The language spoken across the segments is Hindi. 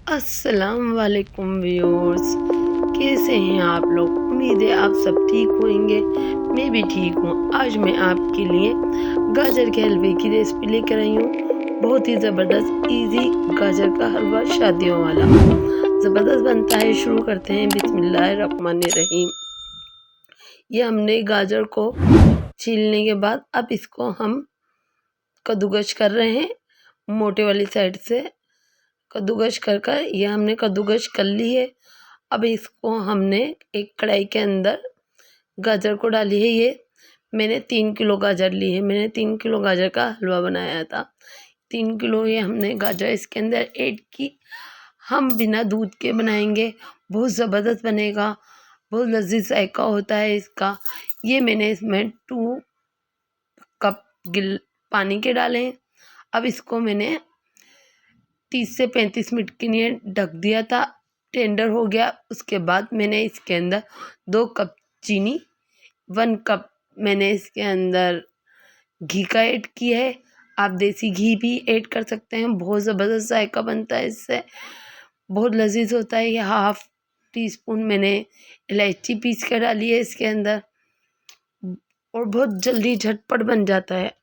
अस्सलाम वालेकुम व्यूअर्स, कैसे हैं आप लोग। उम्मीद है आप सब ठीक होंगे। मैं भी ठीक हूँ। आज मैं आपके लिए गाजर के हलवे की रेसिपी लेकर आई हूँ। बहुत ही ज़बरदस्त इजी गाजर का हलवा शादियों वाला ज़बरदस्त बनता है। शुरू करते हैं। बिस्मिल्लाहिर्रहमानिर्रहीम। ये हमने गाजर को छीलने के बाद अब इसको हम कद्दूकस कर रहे हैं। मोटे वाली साइड से कद्दूकस कर ये हमने कद्दूकस कर ली है। अब इसको हमने एक कढ़ाई के अंदर गाजर को डाली है। ये मैंने 3 किलो गाजर ली है। मैंने 3 किलो गाजर का हलवा बनाया था। 3 किलो ये हमने गाजर इसके अंदर ऐड की। हम बिना दूध के बनाएंगे, बहुत ज़बरदस्त बनेगा, बहुत लजीज जायका होता है इसका। ये मैंने इसमें 2 कप पानी के डाले हैं। अब इसको मैंने 30 से 35 मिनट के लिए ढक दिया था। टेंडर हो गया। उसके बाद मैंने इसके अंदर 2 कप चीनी, 1 कप मैंने इसके अंदर घी का ऐड किया है। आप देसी घी भी ऐड कर सकते हैं। बहुत ज़बरदस्त जायका बनता है इससे, बहुत लजीज होता है। ये 1/2 टीस्पून मैंने इलायची पीस कर डाली है इसके अंदर, और बहुत जल्दी झटपट बन जाता है।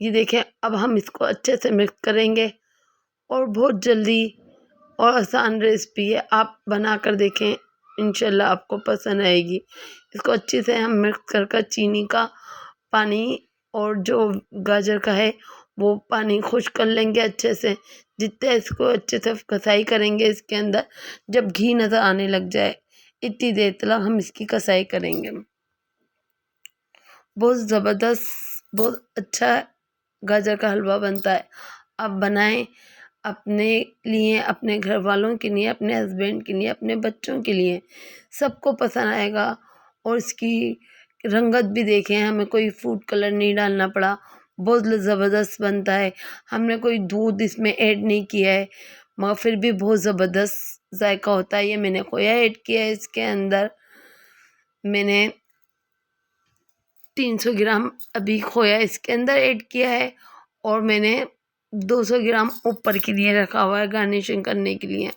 ये देखें। अब हम इसको अच्छे से मिक्स करेंगे, और बहुत जल्दी और आसान रेसिपी है। आप बना कर देखें, इंशाल्लाह आपको पसंद आएगी। इसको अच्छे से हम मिक्स कर चीनी का पानी और जो गाजर का है वो पानी खुश्क कर लेंगे अच्छे से। जितने इसको अच्छे से कसाई करेंगे इसके अंदर, जब घी नज़र आने लग जाए इतनी देर तक हम इसकी कसाई करेंगे। बहुत ज़बरदस्त, बहुत अच्छा गाजर का हलवा बनता है। आप बनाएं अपने लिए, अपने घर वालों के लिए, अपने हस्बैंड के लिए, अपने बच्चों के लिए, सबको पसंद आएगा। और इसकी रंगत भी देखें, हमें कोई फूड कलर नहीं डालना पड़ा, बहुत ज़बरदस्त बनता है। हमने कोई दूध इसमें ऐड नहीं किया है, मगर फिर भी बहुत ज़बरदस्त जायका होता है। ये मैंने खोया ऐड किया है इसके अंदर। मैंने 300 ग्राम अभी खोया इसके अंदर ऐड किया है, और मैंने 200 ग्राम ऊपर के लिए रखा हुआ है गार्निशिंग करने के लिए।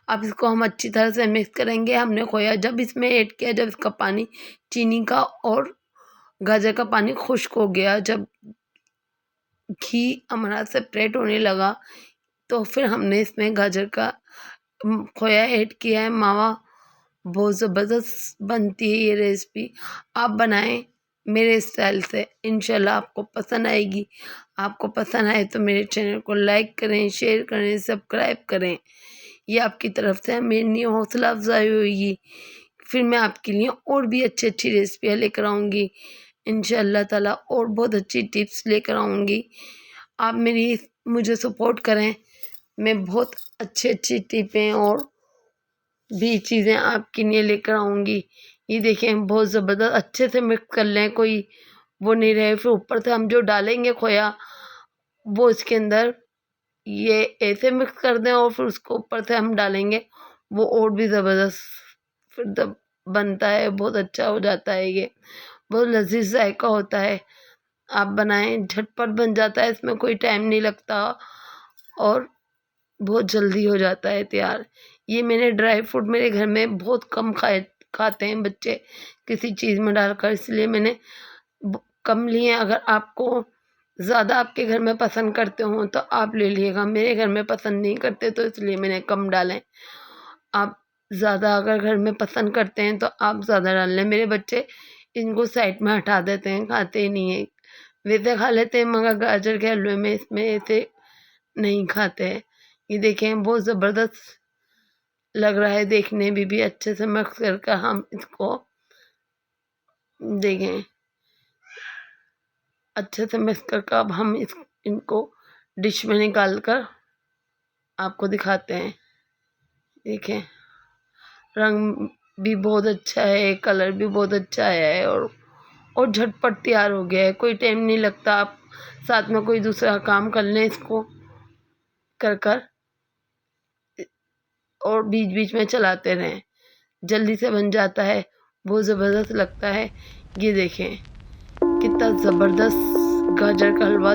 अब इसको हम अच्छी तरह से मिक्स करेंगे। हमने खोया जब इसमें ऐड किया, जब इसका पानी चीनी का और गाजर का पानी खुश्क हो गया, जब घी हमारा सेपरेट होने लगा, तो फिर हमने इसमें गाजर का खोया ऐड किया है, मावा। बहुत ज़बरदस्त बनती है ये रेसिपी। आप बनाएं मेरे स्टाइल से, इंशाल्लाह आपको पसंद आएगी। आपको पसंद आए तो मेरे चैनल को लाइक करें, शेयर करें, सब्सक्राइब करें। ये आपकी तरफ से मेरी लिए हौसला अफजाई होगी। फिर मैं आपके लिए और भी अच्छी रेसिपियाँ लेकर आऊँगी इंशाल्लाह ताला, और बहुत अच्छी टिप्स लेकर आऊँगी। आप मुझे सपोर्ट करें। मैं बहुत अच्छी टिपें और भी चीज़ें आपके लिए लेकर आऊँगी। ये देखें, बहुत ज़बरदस्त अच्छे से मिक्स कर लें, कोई वो नहीं रहे। फिर ऊपर से हम जो डालेंगे खोया, वो इसके अंदर ये ऐसे मिक्स कर दें, और फिर उसको ऊपर से हम डालेंगे, वो और भी ज़बरदस्त फिर तब बनता है। बहुत अच्छा हो जाता है। ये बहुत लजीज जायका होता है। आप बनाएं, झटपट बन जाता है, इसमें कोई टाइम नहीं लगता, और बहुत जल्दी हो जाता है तैयार। ये मैंने ड्राई फ्रूट मेरे घर में बहुत कम खाते हैं बच्चे किसी चीज़ में डालकर, इसलिए मैंने कम लिए। अगर आपको ज़्यादा आपके घर में पसंद करते हो तो आप ले लीजिएगा। मेरे घर में पसंद नहीं करते, तो इसलिए मैंने कम डालें। आप ज़्यादा अगर घर में पसंद करते हैं तो आप ज़्यादा डाल लें। मेरे बच्चे इनको साइड में हटा देते हैं, खाते ही नहीं है। वैसे खा लेते हैं, मगर गाजर के हलवे में इसमें ऐसे नहीं खाते हैं। ये देखें, बहुत ज़बरदस्त लग रहा है देखने में भी। अच्छे से मिक्स करके हम इसको देखें, अच्छे से मिक्स करके अब हम इनको डिश में निकाल कर आपको दिखाते हैं। देखें, रंग भी बहुत अच्छा है, कलर भी बहुत अच्छा आया है, और झटपट तैयार हो गया है। कोई टाइम नहीं लगता। आप साथ में कोई दूसरा काम कर लें इसको कर और बीच बीच में चलाते रहें, जल्दी से बन जाता है। बहुत ज़बरदस्त लगता है। ये देखें, कितना ज़बरदस्त गाजर का हलवा